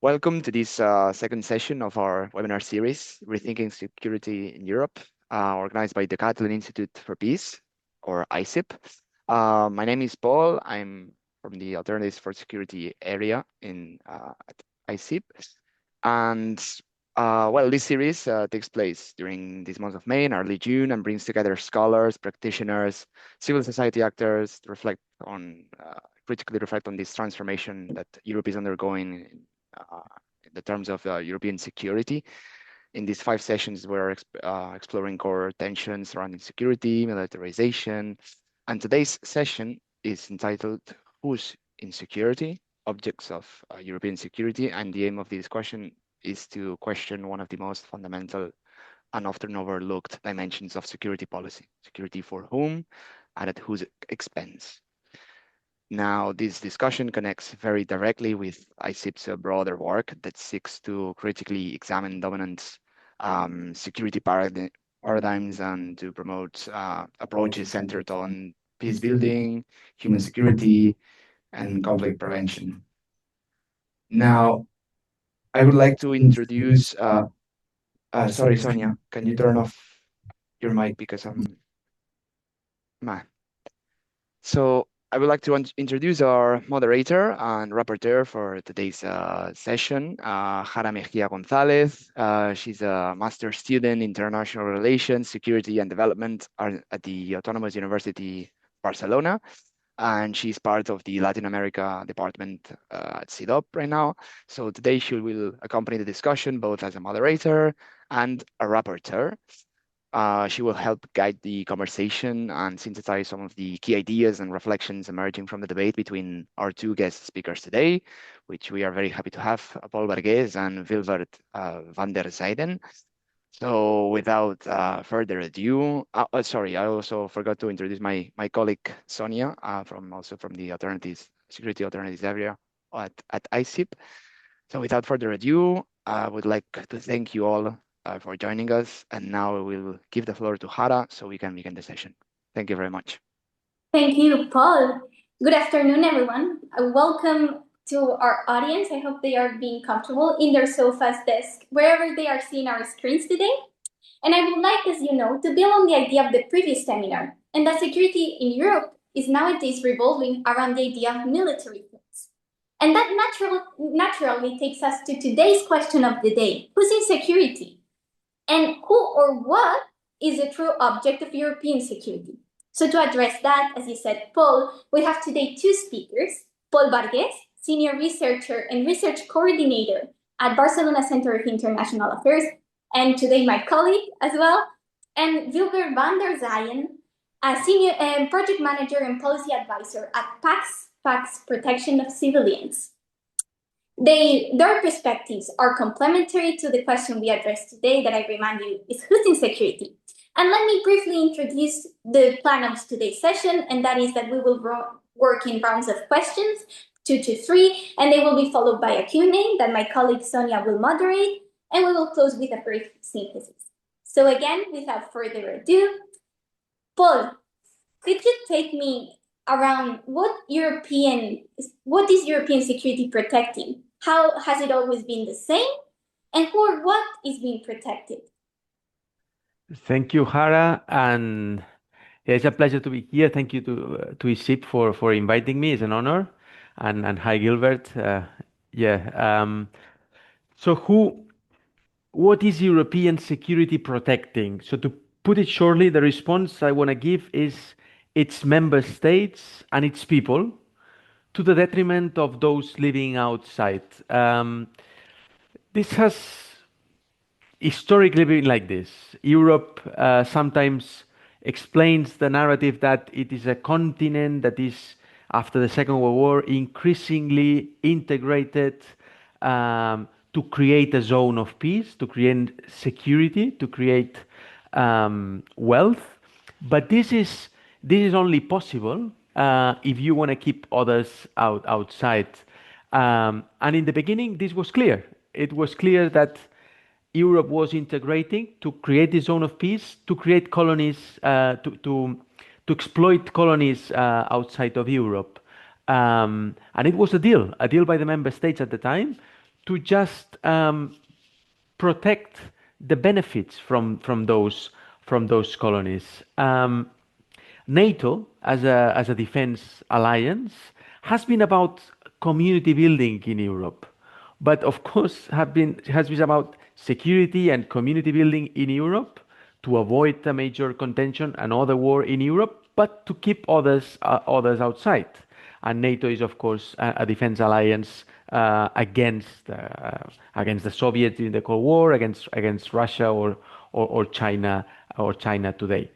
Welcome to this second session of our webinar series, Rethinking Security in Europe, organized by the Catalan Institute for Peace, or ICIP. My name is Paul. I'm from the Alternatives for Security area at ICIP. And well, this series takes place during this month of May and early June and brings together scholars, practitioners, civil society actors to critically reflect on this transformation that Europe is undergoing in the terms of European security. In these 5 sessions, we're exploring core tensions surrounding security, militarization, and today's session is entitled Who's in Security? Objects of European Security, and the aim of this question is to question one of the most fundamental and often overlooked dimensions of security policy. Security for whom and at whose expense? Now, this discussion connects very directly with ICIP's broader work that seeks to critically examine dominant security paradigms and to promote approaches centered on peace building, human security, and conflict prevention. Now, I would like to introduce, sorry, Sonia, can you turn off your mic because I'm, So I would like to introduce our moderator and rapporteur for today's session, Jara Mejia González. She's a master's student in international relations, security and development at the Autonomous University Barcelona. And she's part of the Latin America department at CIDOB right now. So today she will accompany the discussion both as a moderator and a rapporteur. She will help guide the conversation and synthesize some of the key ideas and reflections emerging from the debate between our 2 guest speakers today, which we are very happy to have, Pol Bargués and Wilbert van der Zeijden. So without further ado, sorry, I also forgot to introduce my colleague Sonia, from the security alternatives area at ICIP. So without further ado, I would like to thank you all for joining us. And now we will give the floor to Jara so we can begin the session. Thank you very much. Thank you, Paul. Good afternoon, everyone. Welcome to our audience. I hope they are being comfortable in their sofas, desk, wherever they are seeing our screens today. And I would like, as you know, to build on the idea of the previous seminar, and that security in Europe is nowadays revolving around the idea of military threats. And that naturally takes us to today's question of the day: who's in security? And who or what is the true object of European security? So to address that, as you said, Paul, we have today 2 speakers: Pol Bargués, senior researcher and research coordinator at Barcelona Centre for International Affairs, and today my colleague as well, and Wilbert van der Zeijden, a senior project manager and policy advisor at PAX Protection of Civilians. Their perspectives are complementary to the question we addressed today, that I remind you is who's in security. And let me briefly introduce the plan of today's session, and that is that we will work in rounds of questions, 2 to 3, and they will be followed by a Q&A that my colleague Sonia will moderate, and we will close with a brief synthesis. So again, without further ado, Paul, could you take me around what is European security protecting? How has it always been the same? And who or what is being protected? Thank you, Jara, and it's a pleasure to be here. Thank you to ICIP for inviting me. It's an honor. And hi, Gilbert. So what is European security protecting? So to put it shortly, the response I want to give is its member states and its people, to the detriment of those living outside. This has historically been like this. Europe sometimes explains the narrative that it is a continent that is, after the Second World War, increasingly integrated to create a zone of peace, to create security, to create wealth. But this is only possible if you want to keep others outside. And in the beginning, this was clear. It was clear that Europe was integrating to create this zone of peace, to create colonies, to exploit colonies outside of Europe. And it was a deal by the member states at the time to just protect the benefits from those colonies. NATO, as a defense alliance, has been about community building in Europe, but of course has been about security and community building in Europe to avoid a major contention, another war in Europe, but to keep others outside. And NATO is, of course, a defense alliance against the Soviets in the Cold War, against Russia or China today.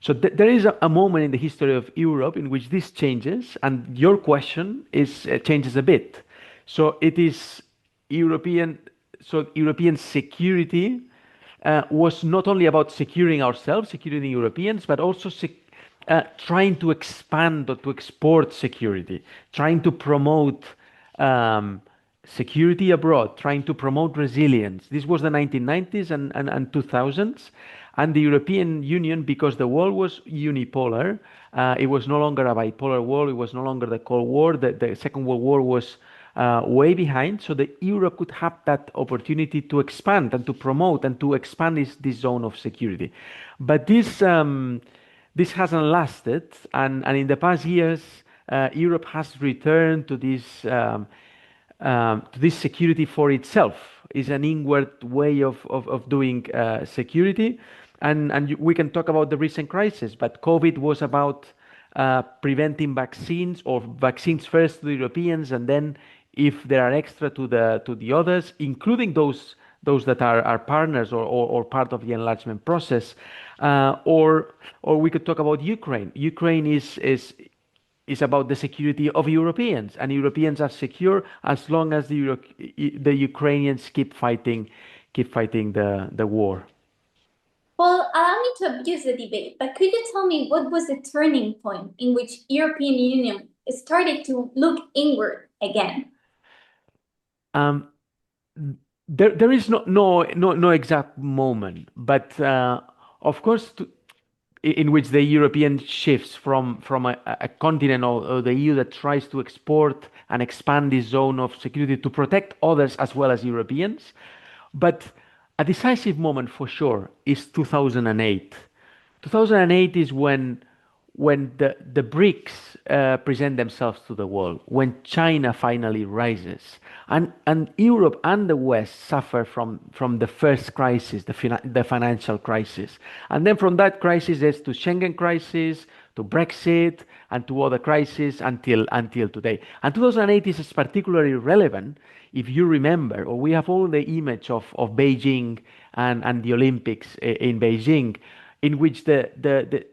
So there is a moment in the history of Europe in which this changes, and your question is changes a bit. So it is European. So European security was not only about securing ourselves, securing Europeans, but also trying to expand or to export security, trying to promote security abroad, trying to promote resilience. This was the 1990s and 2000s. And the European Union, because the world was unipolar, it was no longer a bipolar world, it was no longer the Cold War, the Second World War was way behind. So the Europe could have that opportunity to expand and to promote and to expand this zone of security. But this hasn't lasted, and in the past years, Europe has returned to this security for itself. Is an inward way of doing security, and we can talk about the recent crisis. But COVID was about preventing vaccines, or vaccines first to the Europeans, and then if there are extra to the others, including those that are partners or part of the enlargement process, or we could talk about Ukraine. Ukraine is about the security of Europeans, and Europeans are secure as long as the Ukrainians keep fighting the war. Well, allow me to abuse the debate, but could you tell me what was the turning point in which European Union started to look inward again? There is no exact moment, but of course, in which the European shifts from a continent or the EU that tries to export and expand this zone of security to protect others as well as Europeans. But a decisive moment for sure is 2008. 2008 is when the BRICS present themselves to the world, when China finally rises, and Europe and the West suffer from the first crisis, the financial crisis, and then from that crisis there's to Schengen crisis, to Brexit, and to other crises until today. And 2008 is particularly relevant if you remember, or we have all the image of Beijing and the Olympics in Beijing, in which the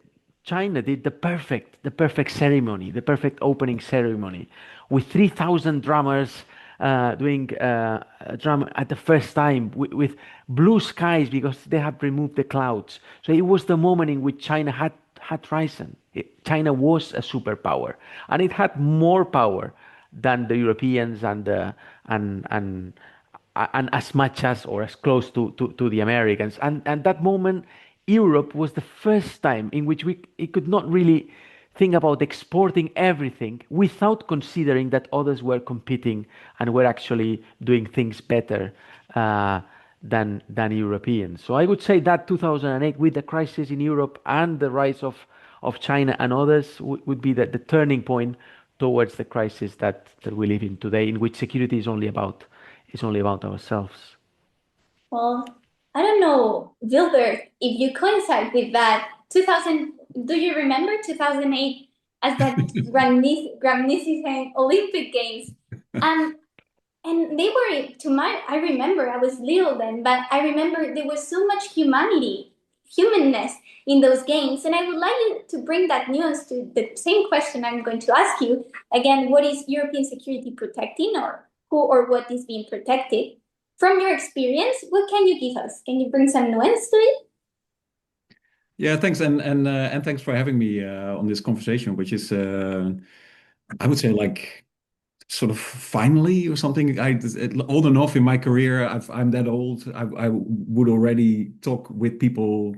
China did the perfect ceremony, the perfect opening ceremony, with 3,000 drummers doing drama at the first time with blue skies because they had removed the clouds. So it was the moment in which China had risen. China was a superpower, and it had more power than the Europeans and as much as or as close to the Americans. And that moment, Europe was the first time in which it could not really think about exporting everything without considering that others were competing and were actually doing things better than Europeans. So I would say that 2008, with the crisis in Europe and the rise of China and others, would be the turning point towards the crisis that we live in today, in which security is only about ourselves. Well, I don't know, Wilbert, if you coincide with that. 2000, do you remember 2008 as that magnificent Olympic Games? And they were, I remember, I was little then, but I remember there was so much humanness in those games. And I would like you to bring that nuance to the same question I'm going to ask you. Again, what is European security protecting, or who or what is being protected? From your experience, what can you give us? Can you bring some nuance to it? Yeah, thanks, and thanks for having me on this conversation, which is, I would say, like sort of finally or something. Old enough in my career, I'm that old. I would already talk with people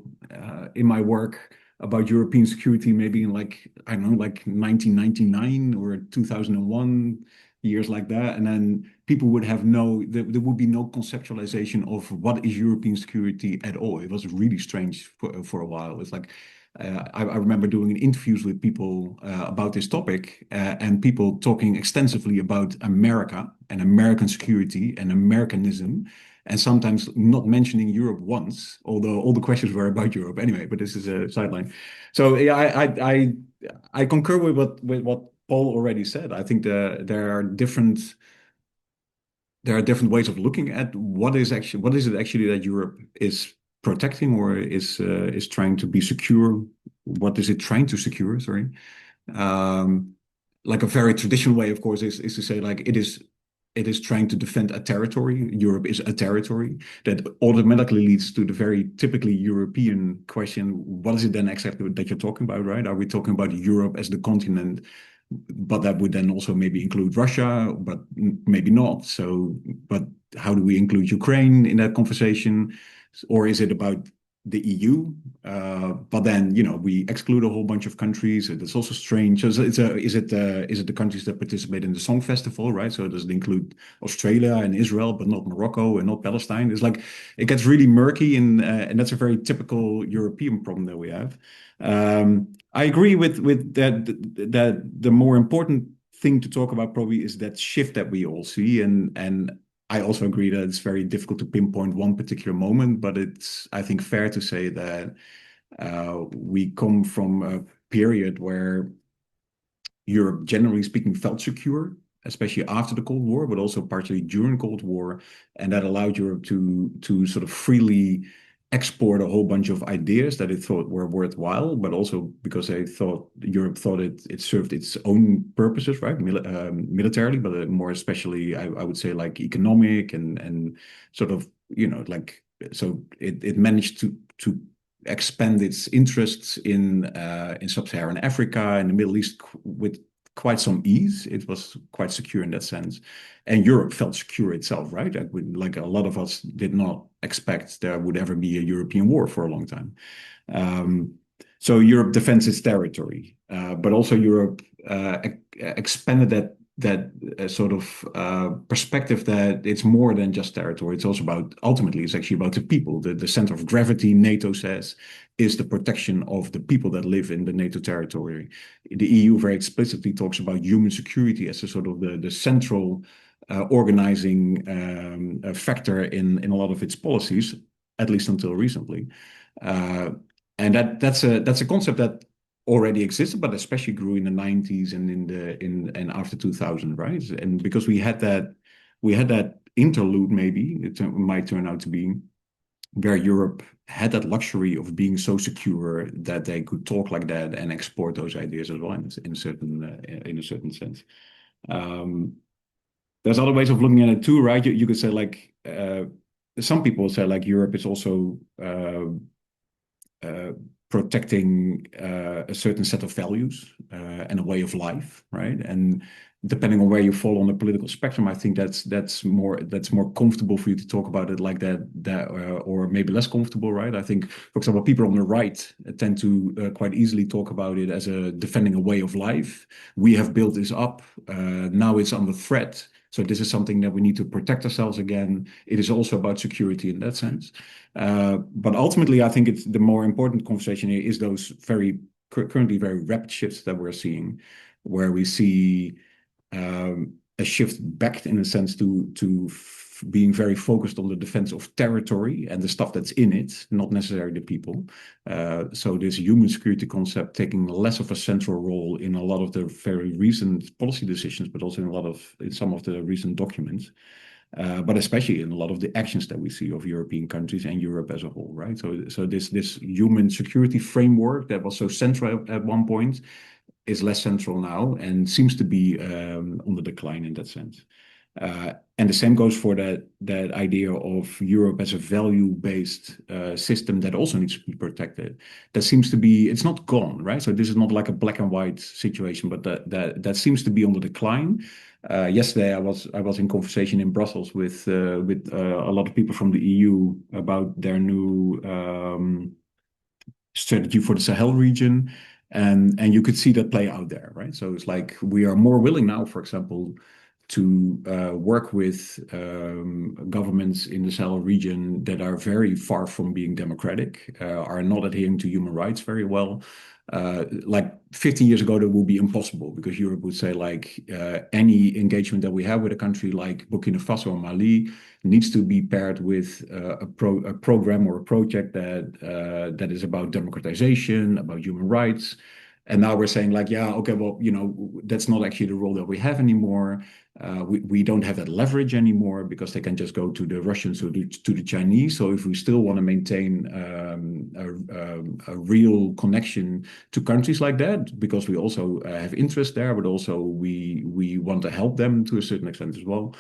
in my work about European security, maybe in like, I don't know, like 1999 or 2001. years like that, and then people would have there would be no conceptualization of what is European security at all. It was really strange for a while. It's like I remember doing interviews with people about this topic, and people talking extensively about America and American security and Americanism, and sometimes not mentioning Europe once, although all the questions were about Europe anyway. But this is a sideline. So yeah, I concur with what Paul already said. I think there are different ways of looking at what is it actually that Europe is protecting or is trying to be secure. What is it trying to secure? Sorry. Like a very traditional way, of course, is to say like it is trying to defend a territory. Europe is a territory. That automatically leads to the very typically European question: what is it then exactly that you're talking about, right? Are we talking about Europe as the continent? But that would then also maybe include Russia, but maybe not. So, but how do we include Ukraine in that conversation? Or is it about the EU? But then, we exclude a whole bunch of countries. That's also strange. So is it the countries that participate in the Song Festival, right? So does it include Australia and Israel, but not Morocco and not Palestine? It's like it gets really murky, and that's a very typical European problem that we have. I agree with that the more important thing to talk about probably is that shift that we all see, and I also agree that it's very difficult to pinpoint one particular moment, but it's, I think, fair to say that we come from a period where Europe, generally speaking, felt secure, especially after the Cold War, but also partially during Cold War, and that allowed Europe to sort of freely export a whole bunch of ideas that it thought were worthwhile, but also because Europe thought it served its own purposes, right? Militarily, but more especially, I would say, like economic and sort of, like, so it managed to expand its interests in sub-Saharan Africa and the Middle East with quite some ease. It was quite secure in that sense. And Europe felt secure itself, right? Like a lot of us did not expect there would ever be a European war for a long time. So Europe defends its territory, but also Europe expanded that sort of perspective that it's more than just territory. It's also ultimately, it's actually about the people. The center of gravity, NATO says, is the protection of the people that live in the NATO territory. The EU very explicitly talks about human security as a sort of the central organizing factor in a lot of its policies, at least until recently. And that's a concept that already existed, but especially grew in the 90s and after 2000, right? And because we had that interlude, maybe it might turn out to be, where Europe had that luxury of being so secure that they could talk like that and export those ideas as well in a certain sense. There's other ways of looking at it too, right? You could say like some people say like Europe is also protecting a certain set of values and a way of life, right? And depending on where you fall on the political spectrum, I think that's more comfortable for you to talk about it like that or maybe less comfortable, right? I think, for example, people on the right tend to quite easily talk about it as defending a way of life. We have built this up. Now it's under threat. So this is something that we need to protect ourselves again. It is also about security in that sense. But ultimately, I think it's the more important conversation here is those currently very rapid shifts that we're seeing, where we see a shift back in a sense to being very focused on the defense of territory and the stuff that's in it, not necessarily the people. So this human security concept taking less of a central role in a lot of the very recent policy decisions, but also in some of the recent documents. But especially in a lot of the actions that we see of European countries and Europe as a whole, right? So this human security framework that was so central at one point is less central now and seems to be on the decline in that sense. And the same goes for that idea of Europe as a value-based system that also needs to be protected. That seems to be, it's not gone, right? So this is not like a black and white situation, but that seems to be on the decline. Yesterday, I was in conversation in Brussels with a lot of people from the EU about their new strategy for the Sahel region. And you could see that play out there, right? So it's like we are more willing now, for example, to work with governments in the Sahel region that are very far from being democratic, are not adhering to human rights very well. Like 15 years ago, that would be impossible because Europe would say like any engagement that we have with a country like Burkina Faso or Mali needs to be paired with a program or a project that is about democratization, about human rights. And now we're saying like, yeah, okay, well, that's not actually the role that we have anymore. We don't have that leverage anymore because they can just go to the Russians or to the Chinese. So if we still want to maintain a real connection to countries like that, because we also have interest there, but also we want to help them to a certain extent as well.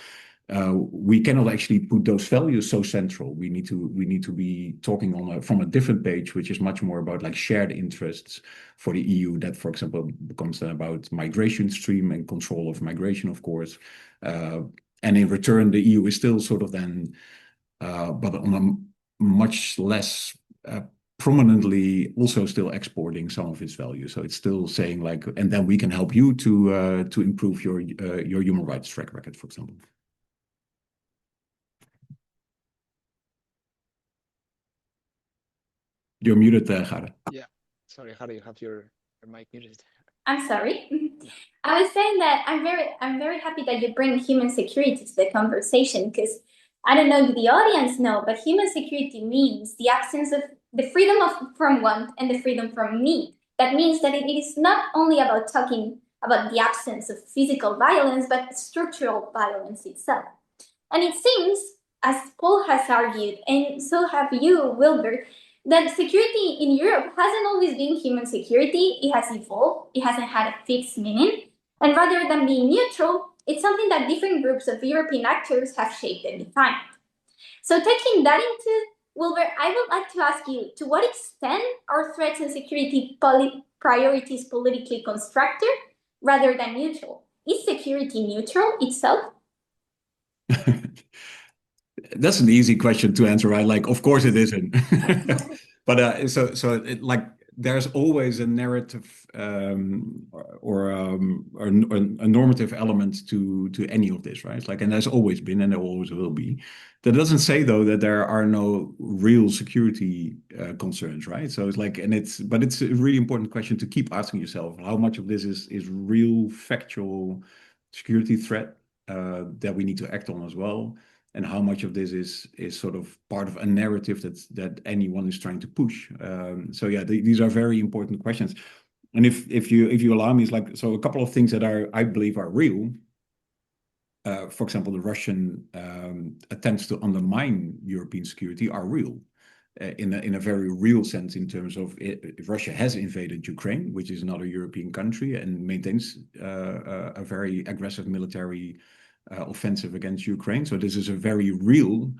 We cannot actually put those values so central. We need to be talking from a different page, which is much more about like shared interests for the EU. That, for example, becomes then about migration stream and control of migration, of course. And in return, the EU is still sort of then, but on a much less prominently, also still exporting some of its values. So it's still saying like, and then we can help you to improve your human rights track record, for example. You're muted, Gara. Yeah, sorry, Gara, you have your mic muted. I'm sorry. I was saying that I'm very happy that you bring human security to the conversation, because I don't know if the audience know, but human security means the absence of the freedom from want and the freedom from need. That means that it is not only about talking about the absence of physical violence, but structural violence itself. And it seems, as Paul has argued, and so have you, Wilbert, that security in Europe hasn't always been human security. It has evolved. It hasn't had a fixed meaning. And rather than being neutral, it's something that different groups of European actors have shaped and defined. So taking that into Wilbert, I would like to ask you, to what extent are threats and security priorities politically constructed rather than neutral? Is security neutral itself? That's an easy question to answer, right? Like, of course it isn't. But like there's always a narrative or a normative element to any of this, right? Like, and there's always been, and there always will be. That doesn't say though that there are no real security concerns, right? So it's like, but it's a really important question to keep asking yourself: how much of this is real, factual security threat that we need to act on as well? And how much of this is sort of part of a narrative that anyone is trying to push. So yeah, these are very important questions. And if you allow me, it's like, so a couple of things that I believe are real. For example, the Russian attempts to undermine European security are real. In a very real sense, in terms of Russia has invaded Ukraine, which is another European country, and maintains a very aggressive military offensive against Ukraine. So this is a very real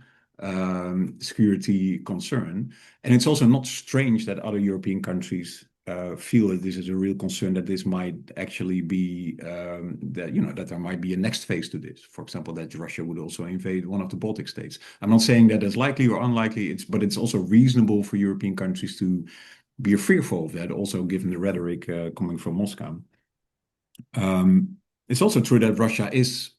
security concern. And it's also not strange that other European countries feel that this is a real concern, that this might actually be, that there might be a next phase to this. For example, that Russia would also invade one of the Baltic states. I'm not saying that it's likely or unlikely, but it's also reasonable for European countries to be fearful of that, also given the rhetoric coming from Moscow. It's also true that Russia is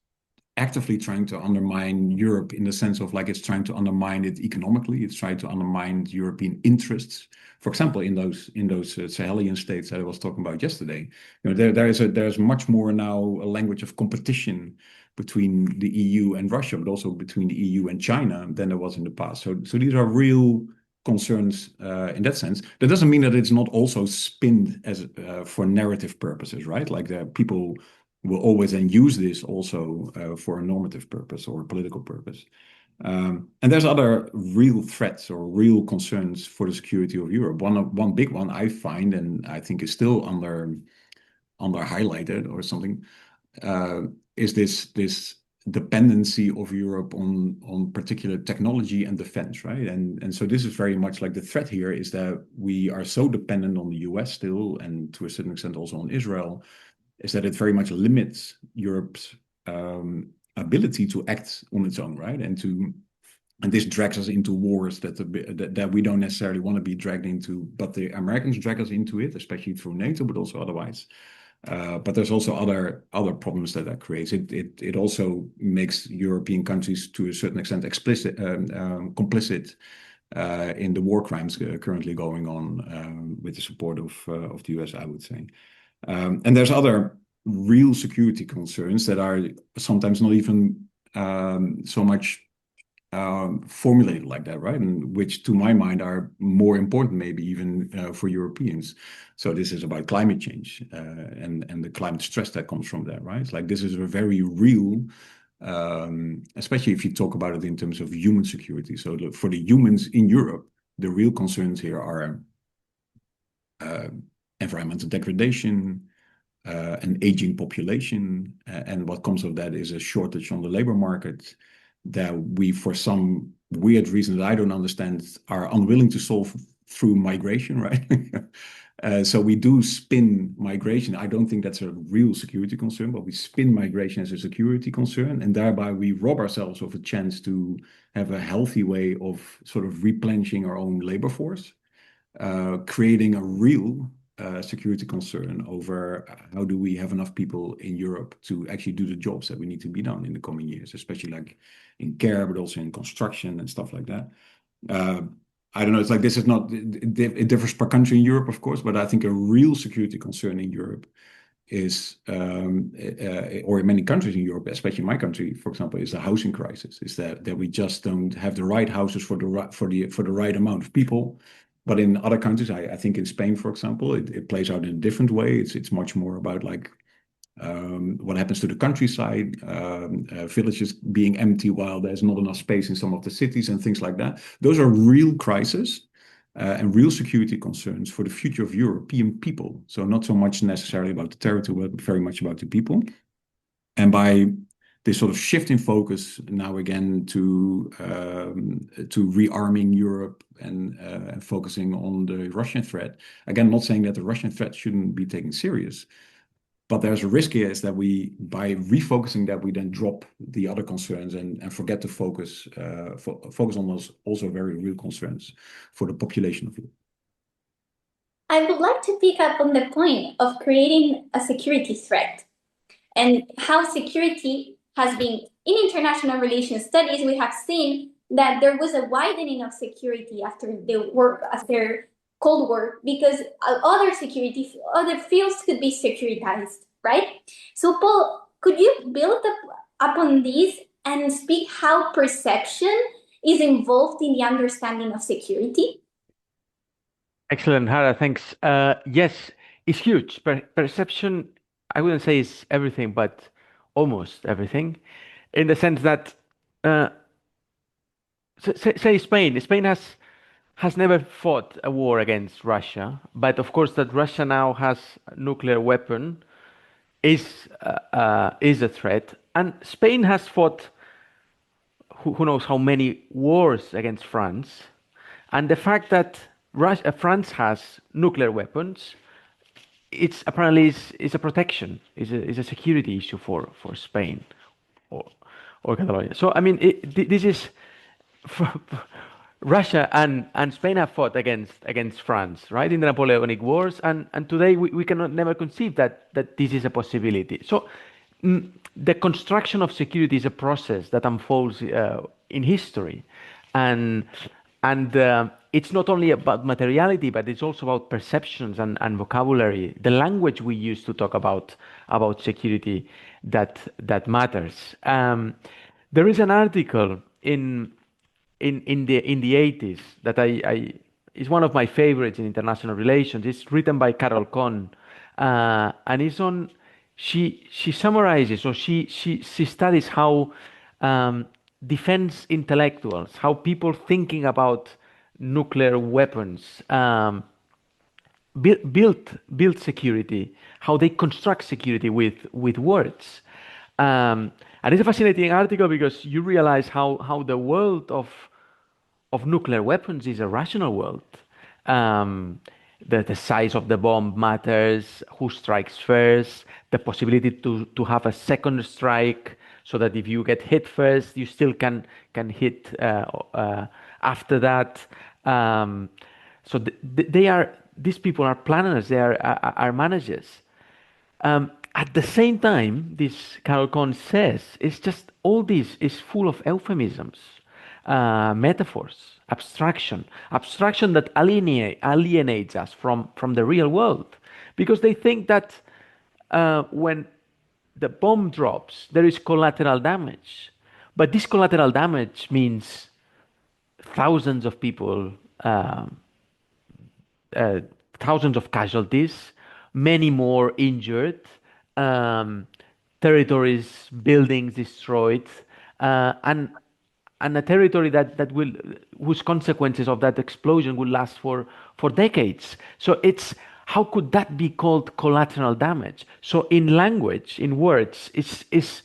actively trying to undermine Europe in the sense of like it's trying to undermine it economically. It's trying to undermine European interests. For example, in those Sahelian states that I was talking about yesterday, there's much more now a language of competition between the EU and Russia, but also between the EU and China than there was in the past. So these are real concerns in that sense. That doesn't mean that it's not also spinned as for narrative purposes, right? Like the people will always then use this also for a normative purpose or a political purpose. And there's other real threats or real concerns for the security of Europe. One big one I find, and I think is still under highlighted or something, is this dependency of Europe on particular technology and defense, right? And so this is very much like the threat here is that we are so dependent on the US still, and to a certain extent also on Israel, is that it very much limits Europe's ability to act on its own, right? And this drags us into wars that we don't necessarily want to be dragged into, but the Americans drag us into it, especially through NATO, but also otherwise. But there's also other problems that creates. It also makes European countries to a certain extent complicit in the war crimes currently going on with the support of the US, I would say. And there's other real security concerns that are sometimes not even so much formulated like that, right? And which, to my mind, are more important, maybe even for Europeans. So this is about climate change and the climate stress that comes from that, right? It's like this is a very real, especially if you talk about it in terms of human security. So for the humans in Europe, the real concerns here are environmental degradation, an aging population, and what comes of that is a shortage on the labor market that we, for some weird reason that I don't understand, are unwilling to solve through migration, right? So we do spin migration. I don't think that's a real security concern, but we spin migration as a security concern, and thereby we rob ourselves of a chance to have a healthy way of sort of replenishing our own labor force, creating a real security concern over how do we have enough people in Europe to actually do the jobs that we need to be done in the coming years, especially like in care, but also in construction and stuff like that. I don't know. It's like this is not, it differs per country in Europe, of course, but I think a real security concern in Europe is, or in many countries in Europe, especially my country, for example, is the housing crisis. Is that we just don't have the right houses for the right amount of people. But in other countries, I think in Spain, for example, it plays out in a different way. It's much more about like what happens to the countryside, villages being empty while there's not enough space in some of the cities and things like that. Those are real crises and real security concerns for the future of European people. So not so much necessarily about the territory, but very much about the people. And by this sort of shift in focus now again to rearming Europe and focusing on the Russian threat. Again, not saying that the Russian threat shouldn't be taken serious, but there's a risk here is that by refocusing that, we then drop the other concerns and forget to focus on those also very real concerns for the population of Europe. I would like to pick up on the point of creating a security threat and how security has been in international relations studies. We have seen that there was a widening of security after Cold War because other fields could be securitized, right? So Paul, could you build up on this and speak how perception is involved in the understanding of security? Excellent, Hara. Thanks. Yes, it's huge. Perception, I wouldn't say is everything, but almost everything, in the sense that, say Spain. Spain has never fought a war against Russia, but of course that Russia now has a nuclear weapon is a threat, and Spain has fought who knows how many wars against France, and the fact that France has nuclear weapons, it's apparently is a protection, is a security issue for Spain or Catalonia. So I mean, this is Russia and Spain have fought against France, right, in the Napoleonic Wars, and today we cannot never conceive that this is a possibility. So the construction of security is a process that unfolds in history, and it's not only about materiality, but it's also about perceptions and vocabulary, the language we use to talk about security that matters. There is an article in the 80s that I is one of my favorites in international relations. It's written by Carol Kohn, and it's on. She summarizes, or she studies how defense intellectuals, how people thinking about nuclear weapons build security, how they construct security with words. And it's a fascinating article because you realize how the world of nuclear weapons is a rational world. The size of the bomb matters, who strikes first, the possibility to have a second strike, so that if you get hit first, you still can hit after that. So these people are planners, they are managers. At the same time, this Carol Cohn says, it's just all this is full of euphemisms, metaphors, abstraction that alienates us from the real world, because they think that when the bomb drops, there is collateral damage, but this collateral damage means thousands of people, uh, thousands of casualties, many more injured, um, territories, buildings destroyed, and a territory that will whose consequences of that explosion will last for decades. So it's how could that be called collateral damage? So in language, in words, is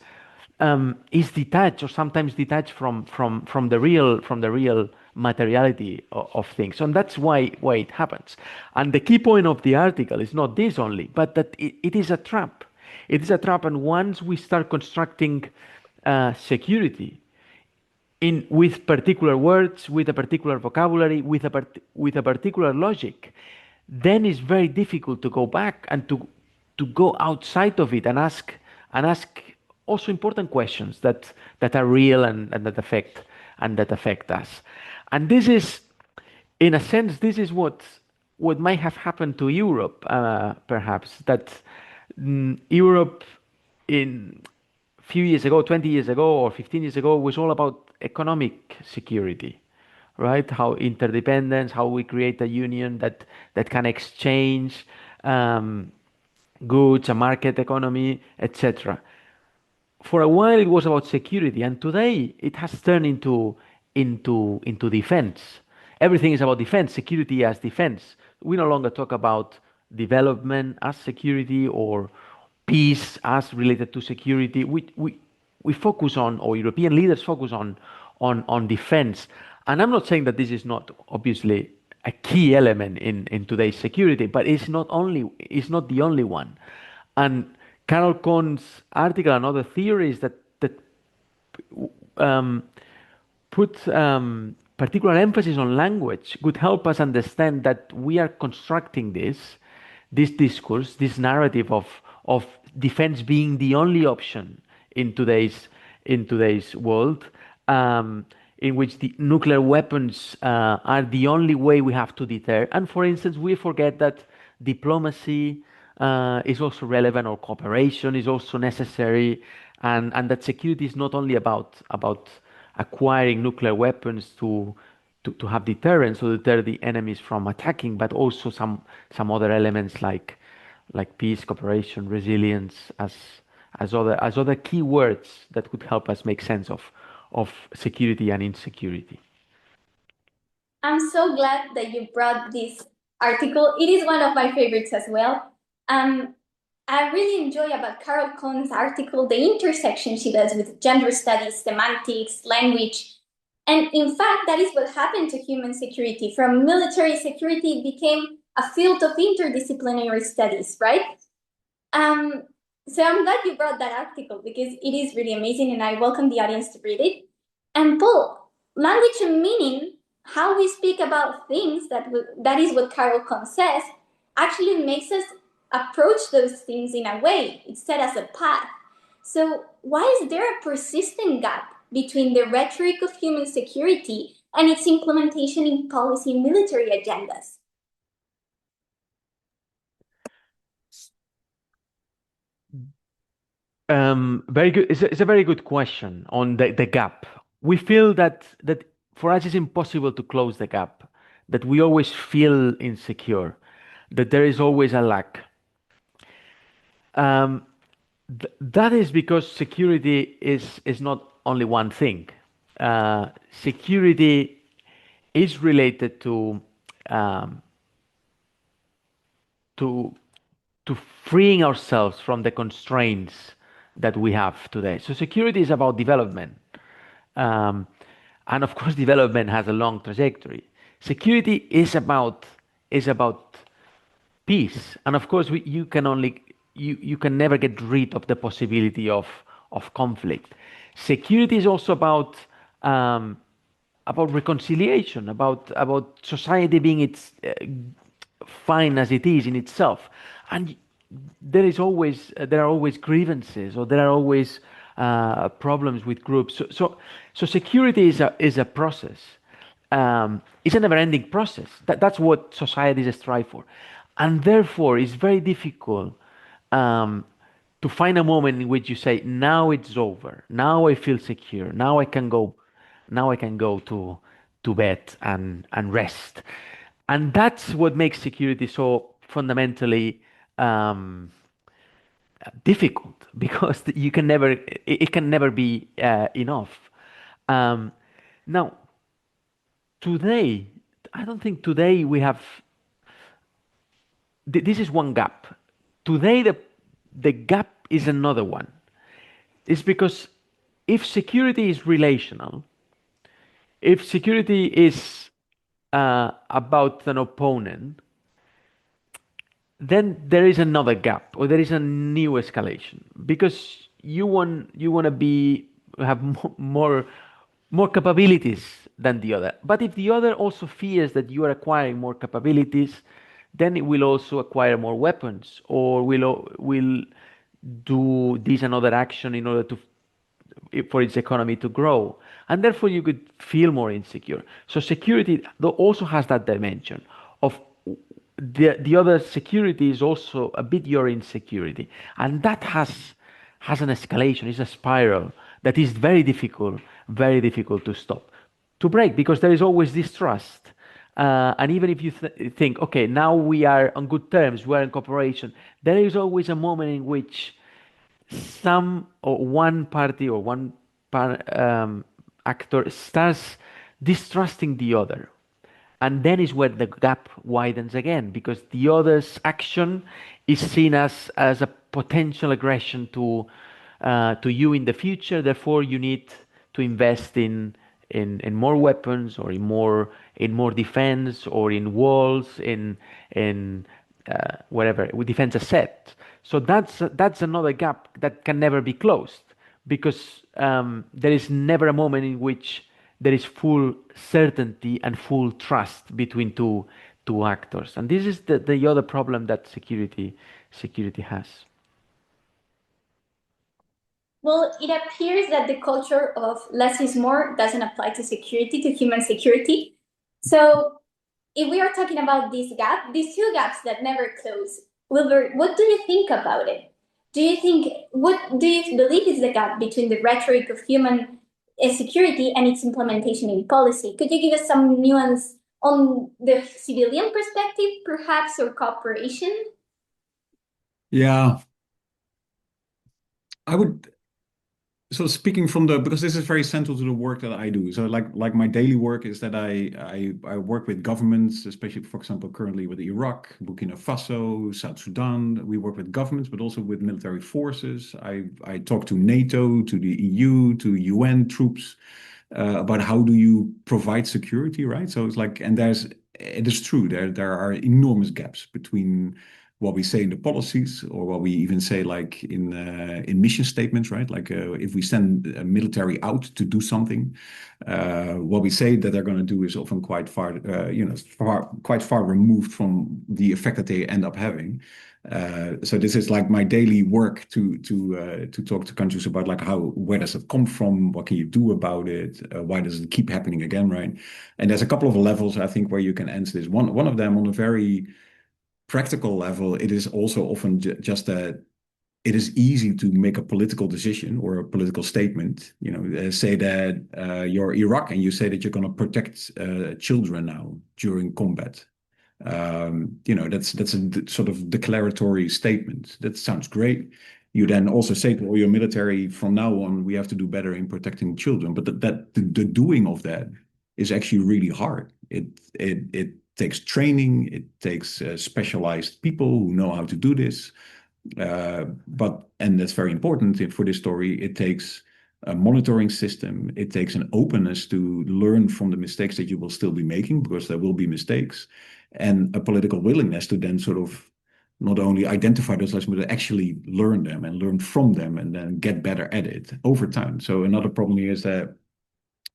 detached or sometimes detached from the real materiality of things, and that's why it happens. And the key point of the article is not this only, but that it is a trap. It is a trap, and once we start constructing security in with particular words, with a particular vocabulary, with a particular logic, then it's very difficult to go back and to go outside of it and ask also important questions that are real and that affect us. And this is, in a sense, this is what might have happened to Europe, perhaps that Europe in few years ago, 20 years ago, or 15 years ago, was all about economic security, right? How interdependence, how we create a union that can exchange goods, a market economy, etc. For a while, it was about security, and today it has turned into defense. Everything is about defense, security as defense. We no longer talk about development as security or peace as related to security. We focus on, or European leaders focus on defense. And I'm not saying that this is not obviously a key element in today's security, but it's not the only one. And Carol Cohn's article and other theories that put particular emphasis on language could help us understand that we are constructing this discourse, this narrative of defense being the only option in today's world, in which the nuclear weapons are the only way we have to deter. And for instance, we forget that diplomacy is also relevant, or cooperation is also necessary, and that security is not only about acquiring nuclear weapons to have deterrence or deter the enemies from attacking, but also some other elements like peace, cooperation, resilience as other key words that could help us make sense of security and insecurity. I'm so glad that you brought this article. It is one of my favorites as well. I really enjoy about Carol Cohn's article, the intersection she does with gender studies, semantics, language. And in fact, that is what happened to human security. From military security, it became a field of interdisciplinary studies, right? So I'm glad you brought that article because it is really amazing and I welcome the audience to read it. And Paul, language and meaning, how we speak about things, that is what Carol Cohn says, actually makes us approach those things in a way. It set us a path. So why is there a persistent gap between the rhetoric of human security and its implementation in policy and military agendas? Very good. It's a very good question on the gap. We feel that for us it's impossible to close the gap, that we always feel insecure, that there is always a lack. That is because security is not only one thing. Security is related to freeing ourselves from the constraints that we have today. So security is about development, and of course, development has a long trajectory. Security is about peace, and of course, you can never get rid of the possibility of conflict. Security is also about reconciliation, about society being its fine as it is in itself, and there are always grievances, or there are always problems with groups. So security is a process. It's a never-ending process. That's what societies strive for, and therefore it's very difficult um, to find a moment in which you say, "Now it's over. Now I feel secure. Now I can go. Now I can go to bed and rest." And that's what makes security so fundamentally difficult, because it can never be enough. Um, Now, today, I don't think today we have. This is one gap. Today, the gap is another one. It's because if security is relational, if security is about an opponent, then there is another gap, or there is a new escalation, because you want to be have more capabilities than the other. But if the other also fears that you are acquiring more capabilities, then it will also acquire more weapons, or will do this another action in order to for its economy to grow, and therefore you could feel more insecure. So security also has that dimension of the other security is also a bit your insecurity, and that has an escalation. It's a spiral that is very difficult to stop, to break, because there is always distrust. And even if you think, okay, now we are on good terms, we are in cooperation, there is always a moment in which some or one party or actor starts distrusting the other, and then is where the gap widens again, because the other's action is seen as a potential aggression to you in the future. Therefore you need to invest in more weapons, or in more defense, or in walls, in whatever, with defense asset. So that's another gap that can never be closed, because there is never a moment in which there is full certainty and full trust between two actors. And this is the other problem that security has. Well, it appears that the culture of less is more doesn't apply to security, to human security. So if we are talking about this gap, these two gaps that never close, Wilbert, what do you think about it? What do you believe is the gap between the rhetoric of human security and its implementation in policy? Could you give us some nuance on the civilian perspective, perhaps, or cooperation? Yeah, I would. So speaking from because this is very central to the work that I do. So like my daily work is that I work with governments, especially, for example, currently with Iraq, Burkina Faso, South Sudan. We work with governments, but also with military forces. I talk to NATO, to the EU, to UN troops about how do you provide security, right? So it's like, and it is true, there are enormous gaps between what we say in the policies, or what we even say like in mission statements, right? Like if we send a military out to do something, what we say that they're going to do is often quite far, quite far removed from the effect that they end up having. So this is like my daily work to talk to countries about like where does it come from, what can you do about it, why does it keep happening again, right? And there's a couple of levels I think where you can answer this. One of them, on a very practical level, it is also often just that it is easy to make a political decision or a political statement. Say that you're Iraq and you say that you're going to protect children now during combat. That's a sort of declaratory statement. That sounds great. You then also say to all your military, from now on, we have to do better in protecting children. But the doing of that is actually really hard. It takes training. It takes specialized people who know how to do this. And that's very important for this story. It takes a monitoring system. It takes an openness to learn from the mistakes that you will still be making, because there will be mistakes, and a political willingness to then sort of not only identify those lessons, but actually learn them and learn from them, and then get better at it over time. So another problem here is that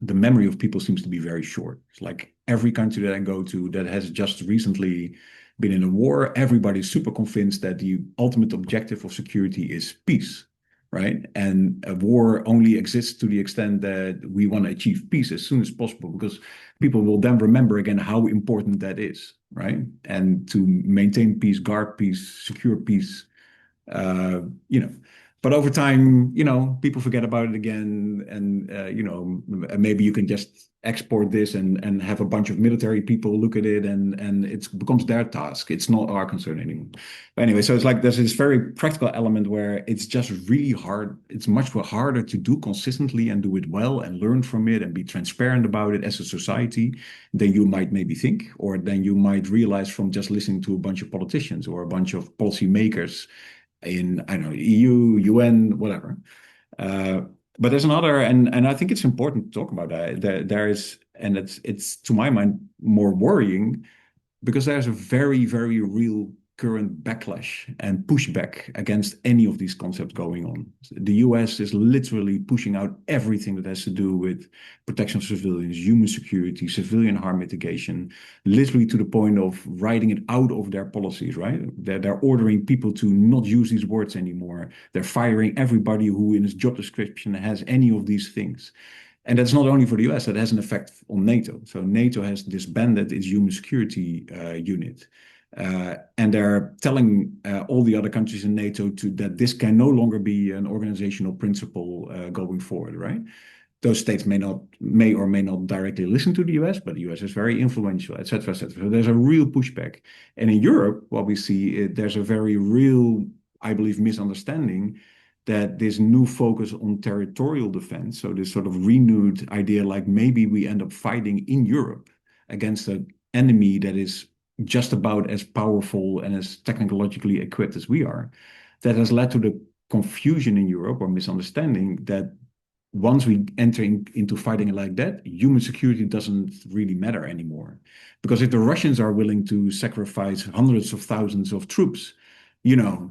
the memory of people seems to be very short. It's like every country that I go to that has just recently been in a war, everybody's super convinced that the ultimate objective of security is peace, right? And a war only exists to the extent that we want to achieve peace as soon as possible, because people will then remember again how important that is, right? And to maintain peace, guard peace, secure peace, you know. But over time, you know, people forget about it again, and you know, maybe you can just export this and have a bunch of military people look at it, and it becomes their task. It's not our concern anymore. But anyway, so it's like there's this very practical element where it's just really hard. It's much harder to do consistently and do it well and learn from it and be transparent about it as a society than you might maybe think, or than you might realize from just listening to a bunch of politicians or a bunch of policymakers in, I don't know, EU, UN, whatever. But there's another, and I think it's important to talk about that. There is, and it's to my mind more worrying, because there's a very, very real current backlash and pushback against any of these concepts going on. The US is literally pushing out everything that has to do with protection of civilians, human security, civilian harm mitigation, literally to the point of writing it out of their policies, right? They're ordering people to not use these words anymore. They're firing everybody who in his job description has any of these things. And that's not only for the US, that has an effect on NATO. So NATO has disbanded its human security unit. And they're telling all the other countries in NATO that this can no longer be an organizational principle going forward, right? Those states may or may not directly listen to the US, but the US is very influential, et cetera, et cetera. So there's a real pushback. And in Europe, what we see, there's a very real, I believe, misunderstanding that this new focus on territorial defense, so this sort of renewed idea, like maybe we end up fighting in Europe against an enemy that is just about as powerful and as technologically equipped as we are, that has led to the confusion in Europe, or misunderstanding, that once we enter into fighting like that, human security doesn't really matter anymore. Because if the Russians are willing to sacrifice hundreds of thousands of troops, you know,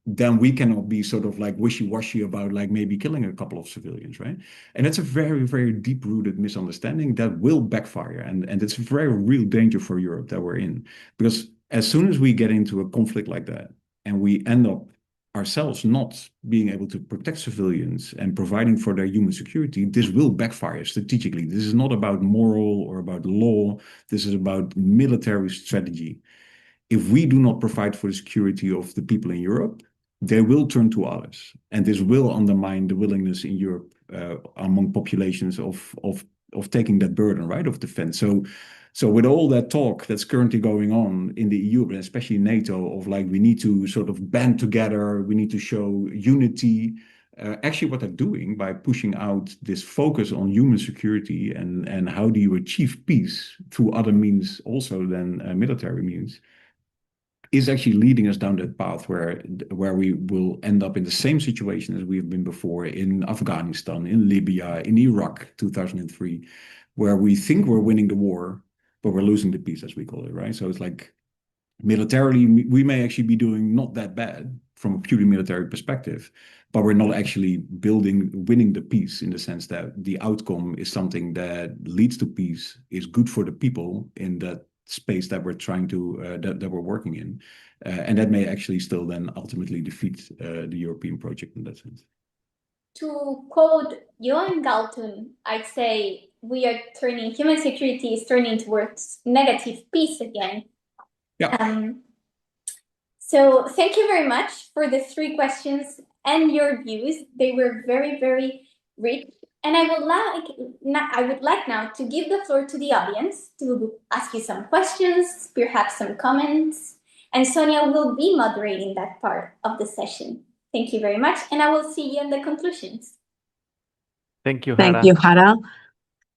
then we cannot be sort of like wishy-washy about like maybe killing a couple of civilians, right? And it's a very, very deep-rooted misunderstanding that will backfire. And it's a very real danger for Europe that we're in. Because as soon as we get into a conflict like that, and we end up ourselves not being able to protect civilians and providing for their human security, this will backfire strategically. This is not about moral or about law. This is about military strategy. If we do not provide for the security of the people in Europe, they will turn to others. And this will undermine the willingness in Europe among populations of taking that burden, right, of defense. So with all that talk that's currently going on in the EU, but especially NATO, of like we need to sort of band together, we need to show unity. Actually, what they're doing by pushing out this focus on human security and how do you achieve peace through other means also than military means, is actually leading us down that path where we will end up in the same situation as we've been before in Afghanistan, in Libya, in Iraq, 2003, where we think we're winning the war, but we're losing the peace, as we call it, right? So it's like militarily, we may actually be doing not that bad from a purely military perspective, but we're not actually winning the peace in the sense that the outcome is something that leads to peace, is good for the people in that space that we're trying to that we're working in, and that may actually still then ultimately defeat the European project in that sense. To quote Johan Galton, I'd say human security is turning towards negative peace again. Yeah. So thank you very much for the 3 questions and your views. They were very, very rich. And I would like now to give the floor to the audience to ask you some questions, perhaps some comments, and Sonia will be moderating that part of the session. Thank you very much, and I will see you in the conclusions. Thank you, Hara. Thank you, Hara.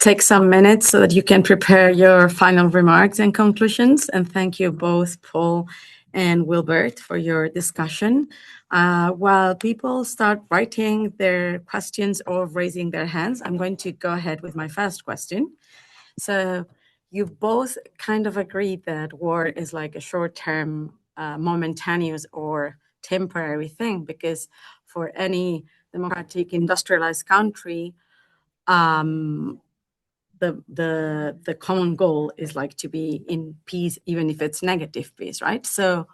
Take some minutes so that you can prepare your final remarks and conclusions. And thank you both, Pol and Wilbert, for your discussion. While people start writing their questions or raising their hands, I'm going to go ahead with my first question. So you both kind of agreed that war is like a short-term, momentaneous or temporary thing, because for any democratic industrialized country, the common goal is like to be in peace, even if it's negative peace, right? So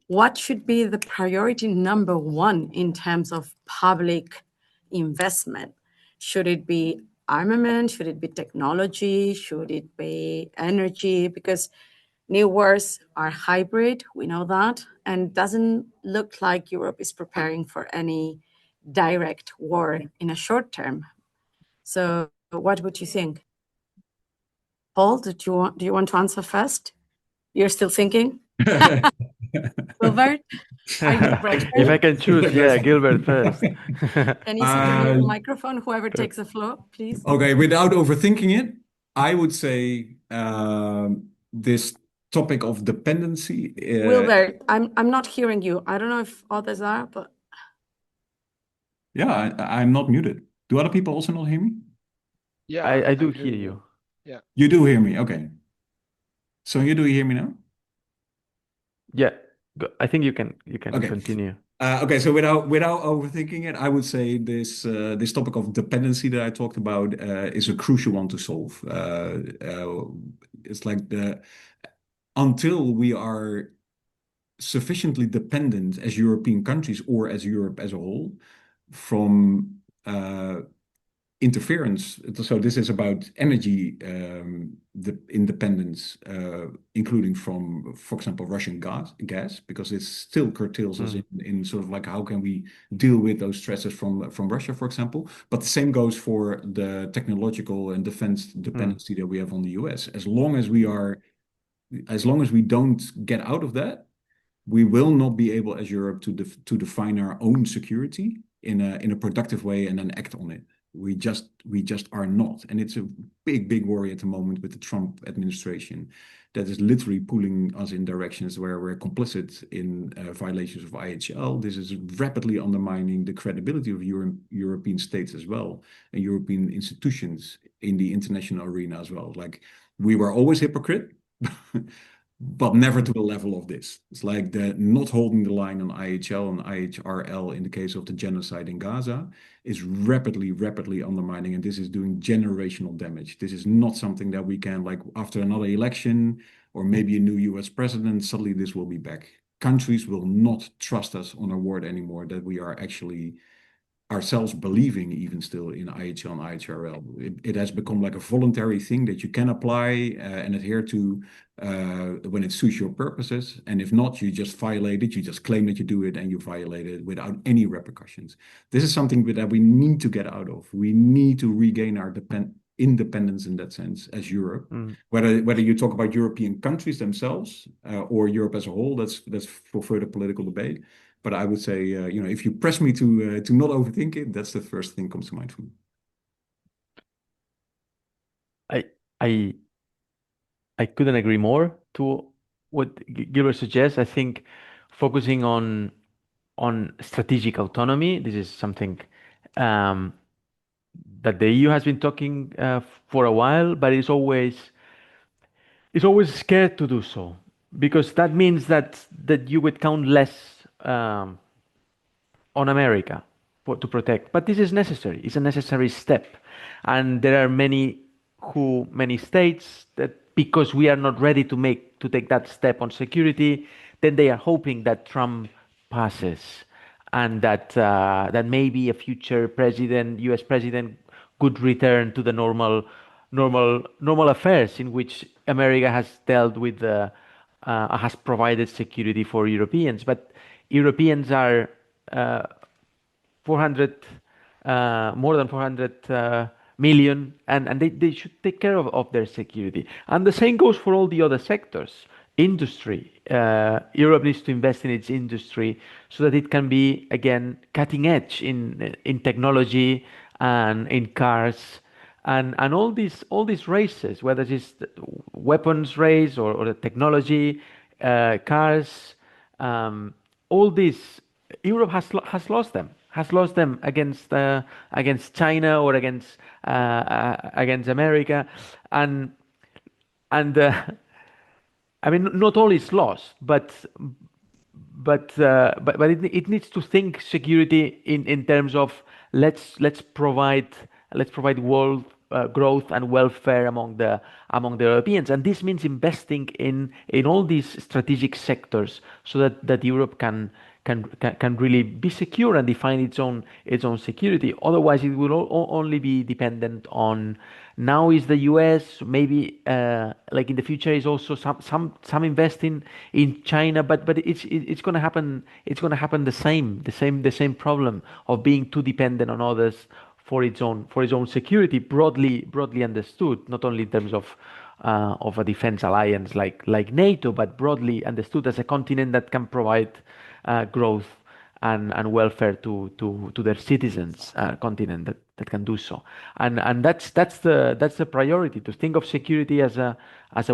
what should be the priority number one in terms of public investment? Should it be armament? Should it be technology? Should it be energy? Because new wars are hybrid, we know that, and doesn't look like Europe is preparing for any direct war in a short term. So what would you think? Paul, do you want to answer first? You're still thinking? Wilbert? Are you ready? If I can choose, yeah, Gilbert first. Can you switch on your microphone? Whoever takes the floor, please. Okay, without overthinking it, I would say this topic of dependency. Wilbert, I'm not hearing you. I don't know if others are, but Yeah, I'm not muted. Do other people also not hear me? Yeah, I do hear you. Yeah. You do hear me, okay. So you do hear me now? Yeah, I think you can Okay. continue. Okay, so without overthinking it, I would say this topic of dependency that I talked about is a crucial one to solve. It's like until we are sufficiently dependent as European countries or as Europe as a whole from interference. So this is about energy the independence, including from, for example, Russian gas, because it still curtails us in sort of like how can we deal with those stresses from Russia, for example. But the same goes for the technological and defense dependency that we have on the US. As long as we don't get out of that, we will not be able as Europe to define our own security in a productive way and then act on it. We just are not. And it's a big worry at the moment with the Trump administration that is literally pulling us in directions where we're complicit in violations of IHL. This is rapidly undermining the credibility of European states as well and European institutions in the international arena as well. Like we were always hypocrite, but never to the level of this. It's like the not holding the line on IHL and IHRL in the case of the genocide in Gaza is rapidly undermining, and this is doing generational damage. This is not something that we can, like after another election or maybe a new US president, suddenly this will be back. Countries will not trust us on our word anymore that we are actually ourselves believing even still in IHL and IHRL. It has become like a voluntary thing that you can apply and adhere to when it suits your purposes. And if not, you just violate it. You just claim that you do it and you violate it without any repercussions. This is something that we need to get out of. We need to regain our independence in that sense as Europe. Whether you talk about European countries themselves or Europe as a whole, that's for further political debate. But I would say, if you press me to not overthink it, that's the first thing comes to mind for me. I couldn't agree more to what Gilbert suggests. I think focusing on strategic autonomy, this is something that the EU has been talking for a while, but it's always scared to do so, because that means that you would count less on America to protect. But this is necessary. It's a necessary step. And there are many states that, because we are not ready to take that step on security, then they are hoping that Trump passes and that maybe a future US president could return to the normal affairs in which America has dealt with has provided security for Europeans. But Europeans are more than 400 million, and they should take care of their security. And the same goes for all the other sectors. Industry. Europe needs to invest in its industry so that it can be, again, cutting edge in technology and in cars and all these races, whether it's the weapons race or the technology, cars, all these. Europe has lost them against China or against America, and I mean, not all is lost, but it needs to think security in terms of let's provide world growth and welfare among the Europeans, and this means investing in all these strategic sectors so that Europe can really be secure and define its own security. Otherwise, it will only be dependent on. Now is the US, maybe like in the future is also some investing in China, but it's going to happen. It's going to happen the same problem of being too dependent on others for its own security, broadly understood, not only in terms of a defense alliance like NATO, but broadly understood as a continent that can provide growth and welfare to their citizens, continent that can do so, and that's the priority, to think of security as a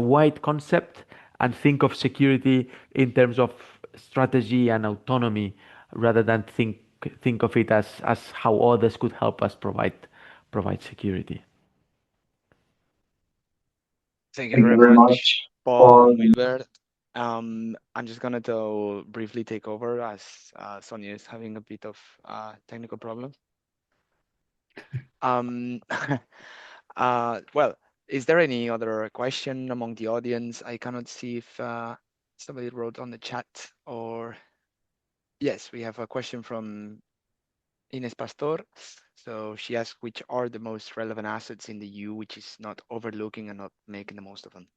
wide concept and think of security in terms of strategy and autonomy rather than think of it as how others could help us provide security. Thank you very much, Paul and Wilbert. I'm just going to briefly take over as Sonia is having a bit of technical problem. Well, is there any other question among the audience? I cannot see if somebody wrote on the chat, or yes, we have a question from Ines Pastor. So she asked, which are the most relevant assets in the EU, which is not overlooking and not making the most of them?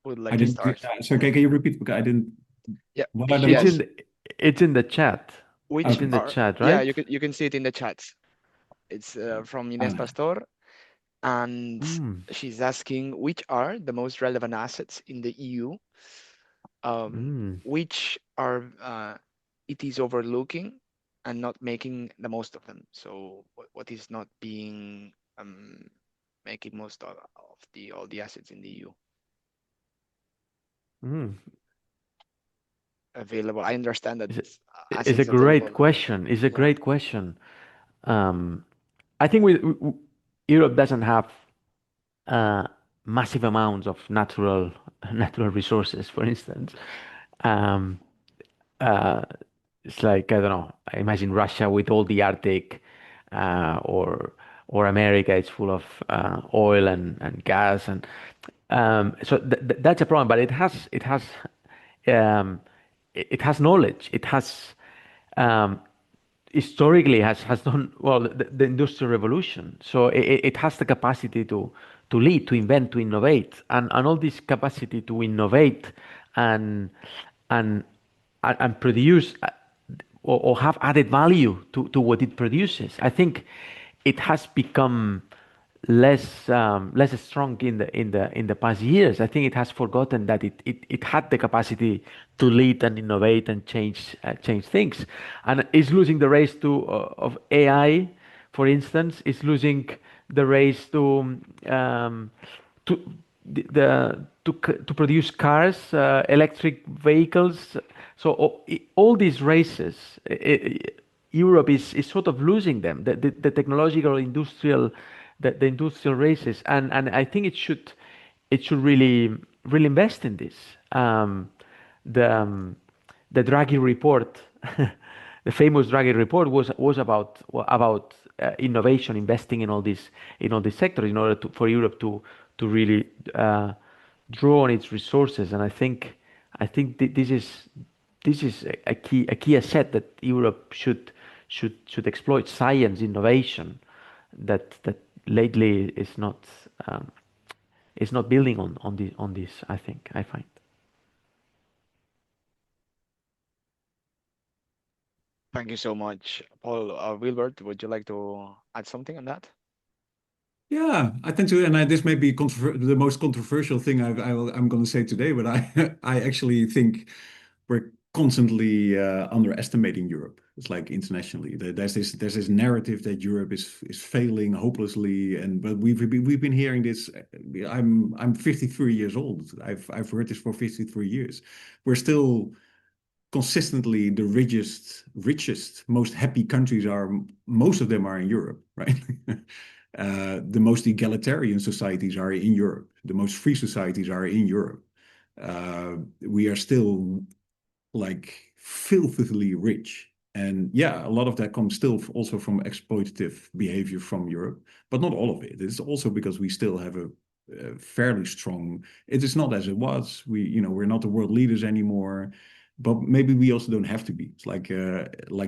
Would like to start. So can you repeat? Because I didn't. Yeah, it's in the chat. Which it's in the chat, right? Yeah, you can see it in the chat. It's from Ines Pastor, and she's asking, which are the most relevant assets in the EU, which are it is overlooking and not making the most of them. So what is not being making most of all the assets in the EU available? I understand that it's a great question. It's a great question. I think Europe doesn't have massive amounts of natural resources, for instance. It's like, I don't know, I imagine Russia with all the Arctic, or America is full of oil and gas, and so that's a problem. But it has knowledge. It has historically has done well the Industrial Revolution. So it has the capacity to lead, to invent, to innovate, and all this capacity to innovate and produce or have added value to what it produces. I think it has become less strong in the past years. I think it has forgotten that it had the capacity to lead and innovate and change things, and is losing the race of AI, for instance. Is losing the race to produce cars, electric vehicles. So all these races, Europe is sort of losing them. The technological, industrial. The industrial races, and I think it should really invest in this. The Draghi report, the famous Draghi report, was about innovation, investing in all these sectors in order for Europe to really draw on its resources. And I think this is a key asset that Europe should exploit: science, innovation, that lately is not building on this. I find. Thank you so much, Paul. Wilbert, would you like to add something on that? Yeah, I tend to, and this may be the most controversial thing I'm going to say today, but I actually think we're constantly underestimating Europe. It's like internationally, there's this narrative that Europe is failing hopelessly, but we've been hearing this. I'm 53 years old. I've heard this for 53 years. We're still consistently the richest, most happy countries most of them are in Europe, right? The most egalitarian societies are in Europe. The most free societies are in Europe. We are still like filthily rich And yeah, a lot of that comes still also from exploitative behavior from Europe, but not all of it. It's also because we still have a fairly strong. It is not as it was. We're not the world leaders anymore, but maybe we also don't have to be. It's like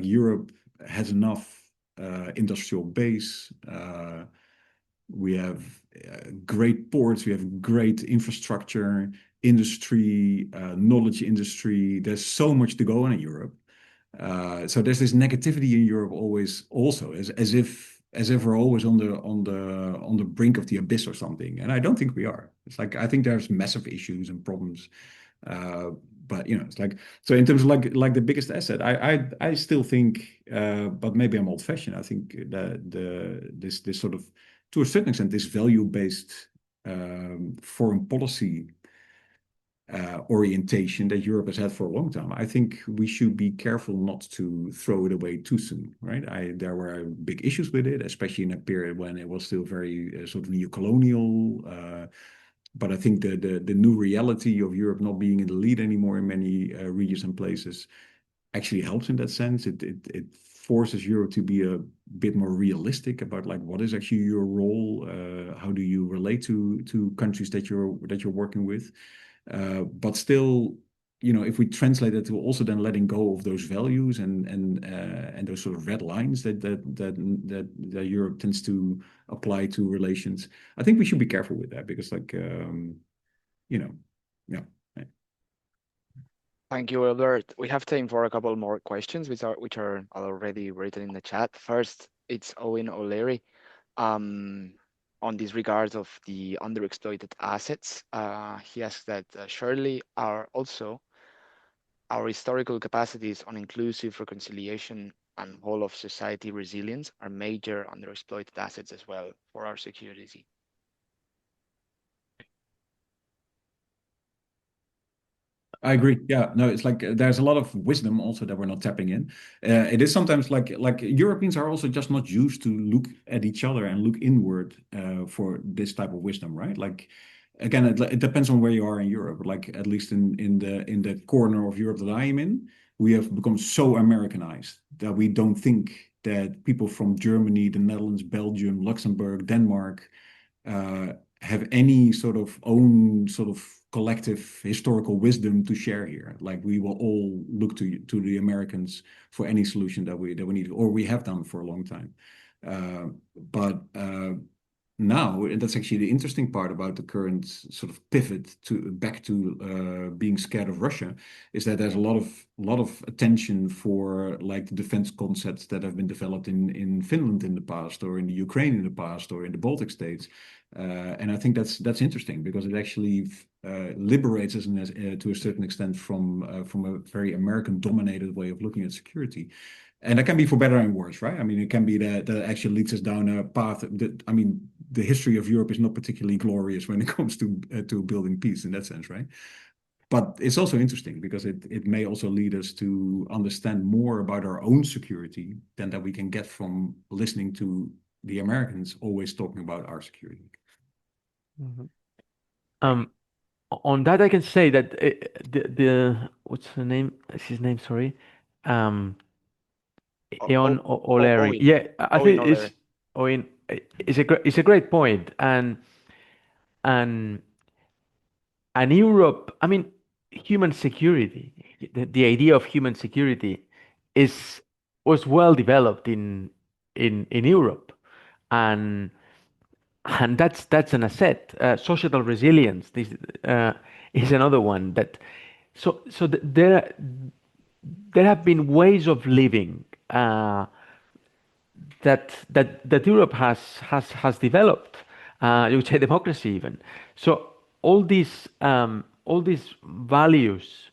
Europe has enough industrial base. We have great ports. We have great infrastructure, industry, knowledge industry. There's so much to go on in Europe. So there's this negativity in Europe always, also as if we're always on the brink of the abyss or something. And I don't think we are. It's like I think there's massive issues and problems. But it's like, so in terms of like the biggest asset, I still think, but maybe I'm old-fashioned. I think that this sort of, to a certain extent, this value-based foreign policy orientation that Europe has had for a long time. I think we should be careful not to throw it away too soon, right? There were big issues with it, especially in a period when it was still very sort of neo-colonial. But I think the new reality of Europe not being in the lead anymore in many regions and places actually helps in that sense. It forces Europe to be a bit more realistic about like what is actually your role, how do you relate to countries that you're working with. But still, if we translate it to also then letting go of those values and those sort of red lines that Europe tends to apply to relations, I think we should be careful with that because, like, yeah. Thank you, Wilbert. We have time for a couple more questions, which are already written in the chat. First, it's Owen O'Leary. On these regards of the underexploited assets, he asks that surely our historical capacities on inclusive reconciliation and whole of society resilience are major underexploited assets as well for our security. I agree. Yeah, no, it's like there's a lot of wisdom also that we're not tapping in. It is sometimes like Europeans are also just not used to look at each other and look inward for this type of wisdom, right? Like, again, it depends on where you are in Europe. Like, at least in the corner of Europe that I am in, we have become so Americanized that we don't think that people from Germany, the Netherlands, Belgium, Luxembourg, Denmark have any sort of own sort of collective historical wisdom to share here. Like, we will all look to the Americans for any solution that we need, or we have done for a long time. But now, and that's actually the interesting part about the current sort of pivot back to being scared of Russia, is that there's a lot of attention for like the defense concepts that have been developed in Finland in the past, or in the Ukraine in the past, or in the Baltic states. And I think that's interesting because it actually liberates us to a certain extent from a very American-dominated way of looking at security. And that can be for better and worse, right? I mean, it can be that actually leads us down a path that, I mean, the history of Europe is not particularly glorious when it comes to building peace in that sense, right? But it's also interesting because it may also lead us to understand more about our own security than that we can get from listening to the Americans always talking about our security. Mm-hmm. On that, I can say that the what's his name? Sorry, Eon O'Leary. Owen. Yeah, I think Owen it's Owen. It's a great point, and Europe. I mean, human security. The idea of human security was well developed in Europe, and that's an asset. Social resilience. This is another one that. There have been ways of living that Europe has developed. You would say democracy even. So all these values,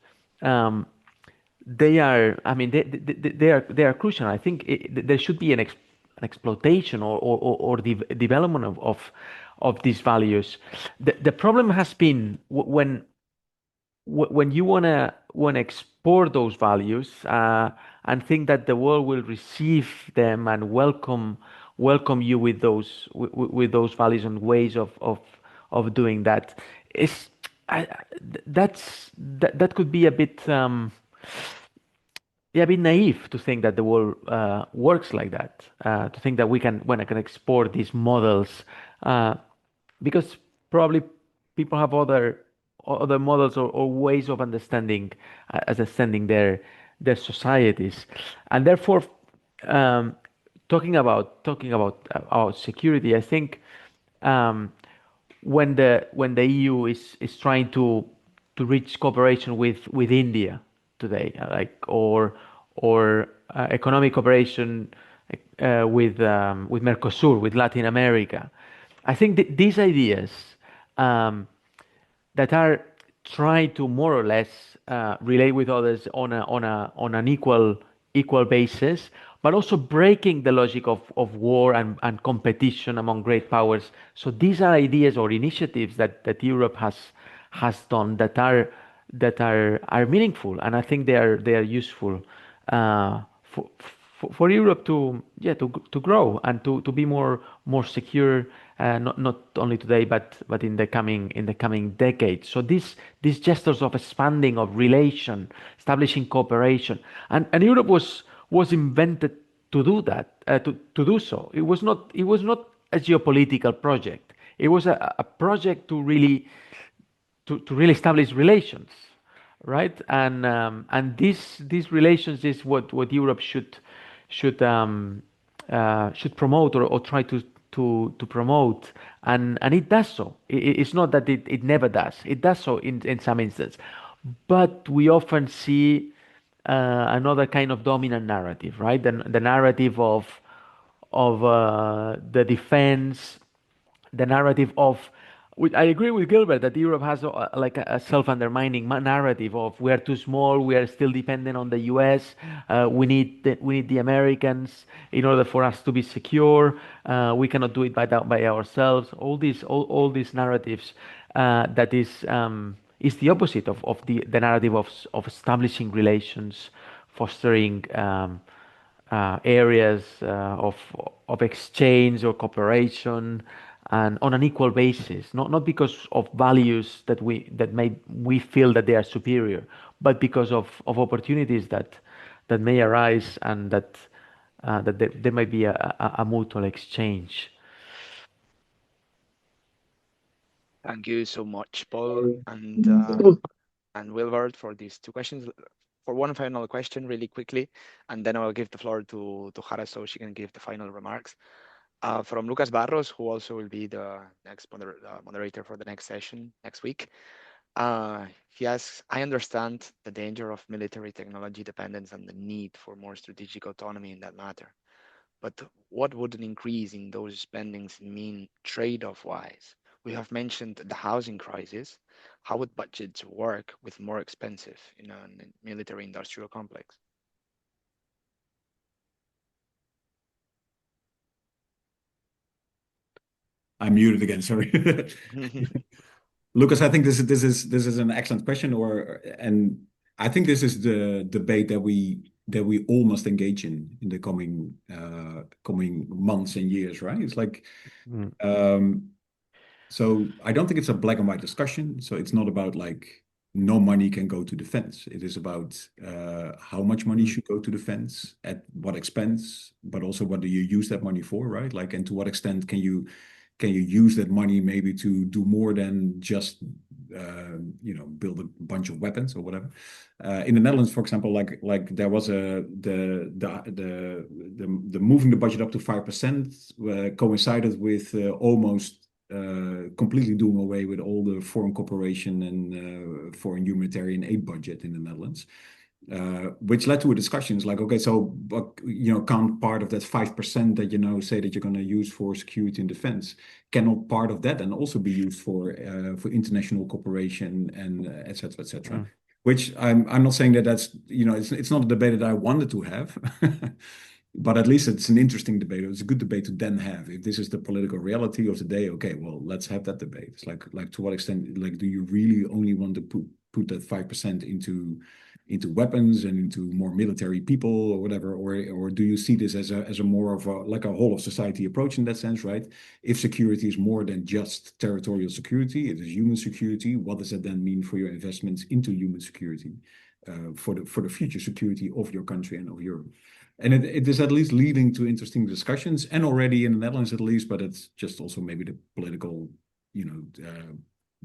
they are. I mean, they are crucial. I think there should be an exploitation or the development of these values. The problem has been when you wanna export those values and think that the world will receive them and welcome you with those values and ways of doing that, that could be a bit a bit naive to think that the world works like that. To think that when I can export these models, because probably people have other models or ways of understanding their societies, and therefore, talking about security, I think. When the EU is trying to reach cooperation with India today, or economic cooperation with Mercosur, with Latin America, I think these ideas um, that are trying to more or less relate with others on an equal basis, but also breaking the logic of war and competition among great powers. So these are ideas or initiatives that Europe has done that are meaningful, and I think they are useful for Europe to grow and to be more secure, not only today but in the coming decades. So these gestures of expanding of relation, establishing cooperation, and Europe was invented to do that, to do so. It was not a geopolitical project. It was a project to really establish relations, right? And these relations is what Europe should promote, or try to promote, and it does so. It's not that it never does. It does so in some instances, but we often see another kind of dominant narrative, right? The narrative of the defense, the narrative of. I agree with Gilbert that Europe has like a self-undermining narrative of we are too small, we are still dependent on the U.S. We need the Americans in order for us to be secure. We cannot do it by ourselves. All these narratives that is the opposite of the narrative of establishing relations, fostering areas of exchange or cooperation, and on an equal basis, not because of values we feel that they are superior, but because of opportunities that may arise, and that there might be a mutual exchange. Thank you so much, Paul and Wilbert, for these two questions. For one final question, really quickly, and then I will give the floor to Jara so she can give the final remarks. From Lucas Barros, who also will be the next moderator for the next session next week. He asks, I understand the danger of military technology dependence and the need for more strategic autonomy in that matter. But what would an increase in those spendings mean trade-off wise? We have mentioned the housing crisis. How would budgets work with more expensive in a military industrial complex? I'm muted again, sorry. Lucas, I think this is an excellent question, and I think this is the debate that we all must engage in the coming months and years, right? It's like, so I don't think it's a black and white discussion. So it's not about like no money can go to defense. It is about how much money should go to defense, at what expense, but also what do you use that money for, right? Like, and to what extent can you use that money maybe to do more than just build a bunch of weapons or whatever. In the Netherlands, for example, like there was the moving the budget up to 5% coincided with almost completely doing away with all the foreign cooperation and foreign humanitarian aid budget in the Netherlands. Which led to a discussion. It's like, okay, so can't part of that 5% that say that you're going to use for security and defense, cannot part of that and also be used for international cooperation and et cetera, et cetera. Which I'm not saying that's it's not a debate that I wanted to have, but at least it's an interesting debate. It's a good debate to then have. If this is the political reality of today, okay, well, let's have that debate. It's like to what extent, like, do you really only want to put that 5% into weapons and into more military people or whatever, or do you see this as a more of a whole of society approach in that sense, right? If security is more than just territorial security, it is human security. What does that then mean for your investments into human security? for the future security of your country and of Europe. And it is at least leading to interesting discussions, and already in the Netherlands at least, but it's just also maybe the political,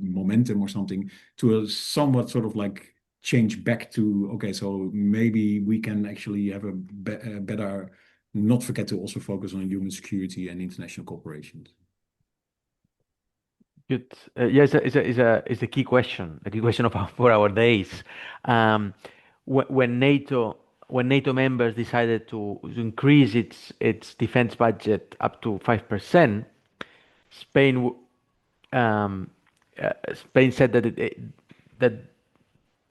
momentum or something to a somewhat sort of like change back to, okay, so maybe we can actually have a better, not forget to also focus on human security and international cooperation. Good. Yeah, it's a key question, for our days. When NATO members decided to increase its defense budget up to 5%, Spain said that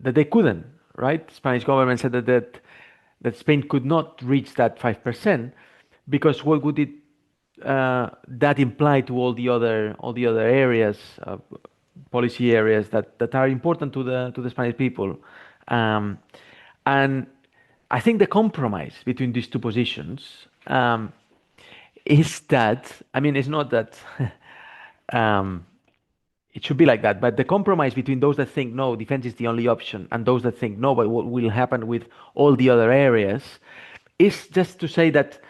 they couldn't, right? Spanish government said that Spain could not reach that 5% because what would it that imply to all the other areas, policy areas that are important to the Spanish people, and I think the compromise between these two positions is that, I mean, it's not that it should be like that, but the compromise between those that think no, defense is the only option, and those that think no, but what will happen with all the other areas, is just to say that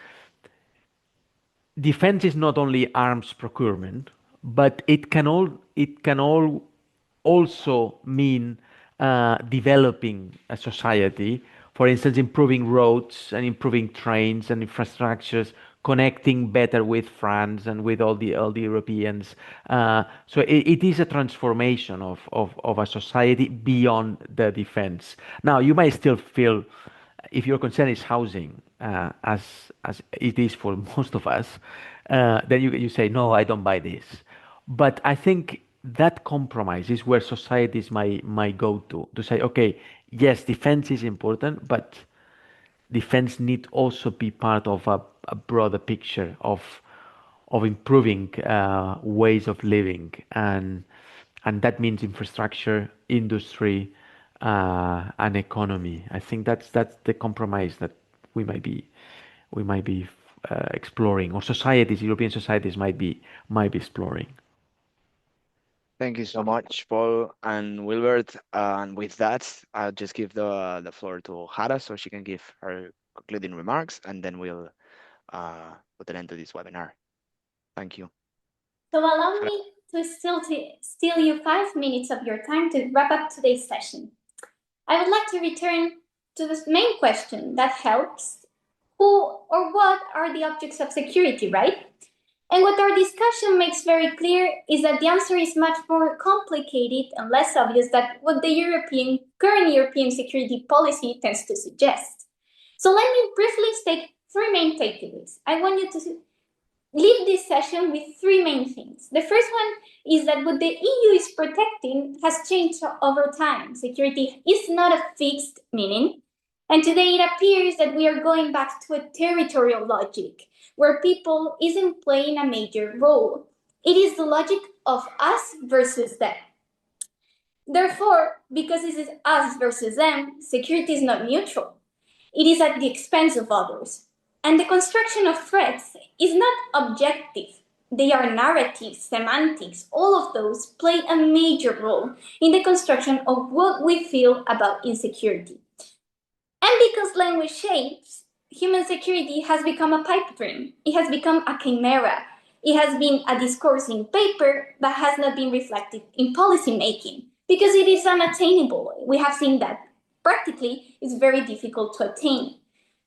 defense is not only arms procurement, but it can also mean developing a society. For instance, improving roads and improving trains and infrastructures, connecting better with France and with all the Europeans. So it is a transformation of a society beyond the defense. Now, you might still feel, if your concern is housing, as it is for most of us, then you say, no, I don't buy this. But I think that compromise is where societies might go to say, okay, yes, defense is important, but defense need also be part of a broader picture of improving ways of living, and that means infrastructure, industry, and economy. I think that's the compromise that we might be exploring, or European societies might be exploring. Thank you so much, Paul and Wilbert. And with that, I'll just give the floor to Hara so she can give her concluding remarks, and then we'll put an end to this webinar. Thank you. So allow me to steal you 5 minutes of your time to wrap up today's session. I would like to return to this main question that helps: who or what are the objects of security, right? And what our discussion makes very clear is that the answer is much more complicated and less obvious than what the current European security policy tends to suggest. So let me briefly state 3 main takeaways. I want you to leave this session with 3 main things. The first one is that what the EU is protecting has changed over time. Security is not a fixed meaning. And today it appears that we are going back to a territorial logic, where people isn't playing a major role. It is the logic of us versus them. Therefore, because this is us versus them, security is not neutral. It is at the expense of others. And the construction of threats is not objective. They are narratives, semantics, all of those play a major role in the construction of what we feel about insecurity. And because language shapes, human security has become a pipe dream. It has become a chimera. It has been a discourse in paper that has not been reflected in policy making because it is unattainable. We have seen that practically it's very difficult to attain.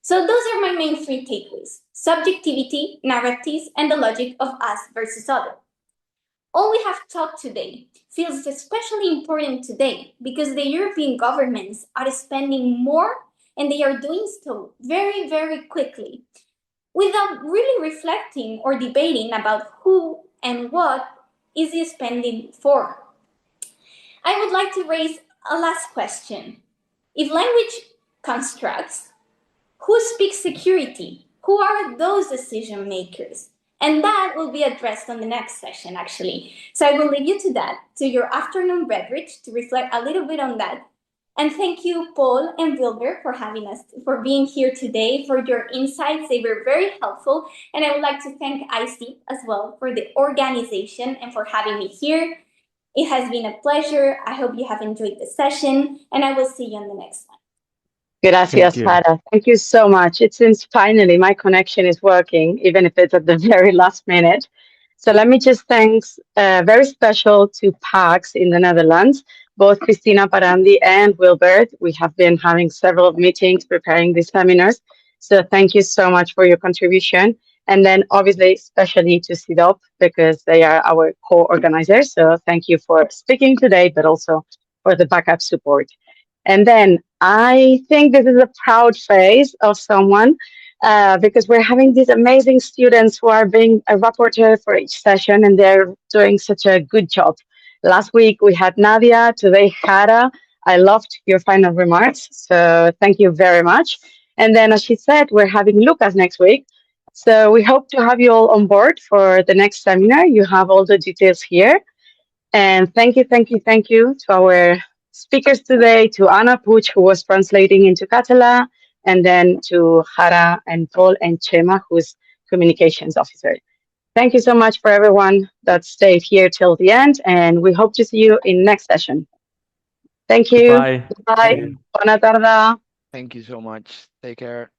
So those are my main 3 takeaways: subjectivity, narratives, and the logic of us versus other. All we have talked today feels especially important today because the European governments are spending more, and they are doing so very, very quickly, without really reflecting or debating about who and what is the spending for. I would like to raise a last question. If language constructs, who speaks security? Who are those decision makers? And that will be addressed on the next session, actually. So I will leave you to that, to your afternoon beverage, to reflect a little bit on that. And thank you, Paul and Wilbert, for having us, for being here today, for your insights. They were very helpful. And I would like to thank ICIP as well for the organization and for having me here. It has been a pleasure. I hope you have enjoyed the session, and I will see you on the next one. Gracias, you. Sara. Thank you so much. It seems finally my connection is working, even if it's at the very last minute. So let me just thanks very special to PAX in the Netherlands, both Christina Parandi and Wilbert. We have been having several meetings preparing these seminars. So thank you so much for your contribution. And then obviously, especially to CIDOB, because they are our co-organizers. So thank you for speaking today, but also for the backup support. And then I think this is a proud face of someone because we're having these amazing students who are being a rapporteur for each session, and they're doing such a good job. Last week we had Nadia, today Hara. I loved your final remarks, so thank you very much. And then, as she said, we're having Lucas next week. So we hope to have you all on board for the next seminar. You have all the details here. And thank you to our speakers today, to Anna Puig, who was translating into Catalan, and then to Jara and Pol and Chema, who's communications officer. Thank you so much for everyone that stayed here till the end, and we hope to see you in next session. Thank you. Bye. Bye. Bona tarda. Thank you so much. Take care.